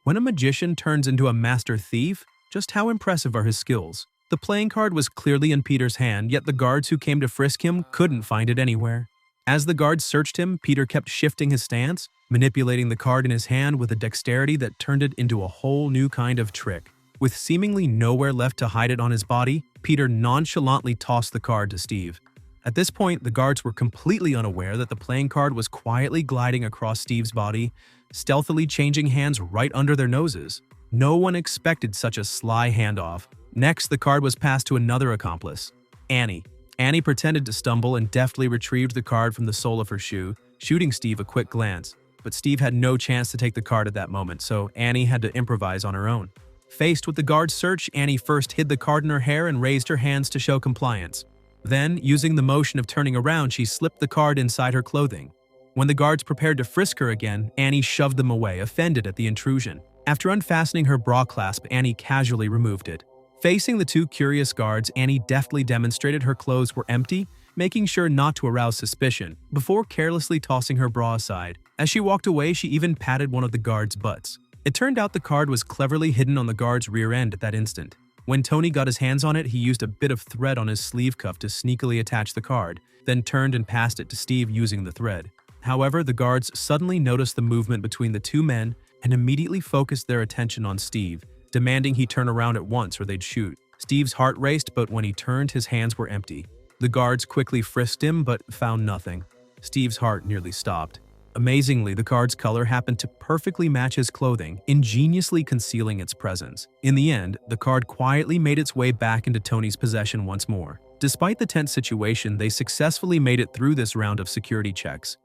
When a magician turns into a master thief, just how impressive are his skills? The playing card was clearly in Peter's hand, yet the guards who came to frisk him couldn't find it anywhere. As the guards searched him, Peter kept shifting his stance, manipulating the card in his hand with a dexterity that turned it into a whole new kind of trick. With seemingly nowhere left to hide it on his body, Peter nonchalantly tossed the card to Steve. At this point, the guards were completely unaware that the playing card was quietly gliding across Steve's body, stealthily changing hands right under their noses. No one expected such a sly handoff. Next, the card was passed to another accomplice, Annie. Annie pretended to stumble and deftly retrieved the card from the sole of her shoe, shooting Steve a quick glance. But Steve had no chance to take the card at that moment, so Annie had to improvise on her own. Faced with the guard's search, Annie first hid the card in her hair and raised her hands to show compliance. Then, using the motion of turning around, she slipped the card inside her clothing. When the guards prepared to frisk her again, Annie shoved them away, offended at the intrusion. After unfastening her bra clasp, Annie casually removed it. Facing the two curious guards, Annie deftly demonstrated her clothes were empty, making sure not to arouse suspicion, before carelessly tossing her bra aside. As she walked away, she even patted one of the guards' butts. It turned out the card was cleverly hidden on the guard's rear end at that instant. When Tony got his hands on it, he used a bit of thread on his sleeve cuff to sneakily attach the card, then turned and passed it to Steve using the thread. However, the guards suddenly noticed the movement between the two men and immediately focused their attention on Steve, demanding he turn around at once or they'd shoot. Steve's heart raced, but when he turned, his hands were empty. The guards quickly frisked him, but found nothing. Steve's heart nearly stopped. Amazingly, the card's color happened to perfectly match his clothing, ingeniously concealing its presence. In the end, the card quietly made its way back into Tony's possession once more. Despite the tense situation, they successfully made it through this round of security checks.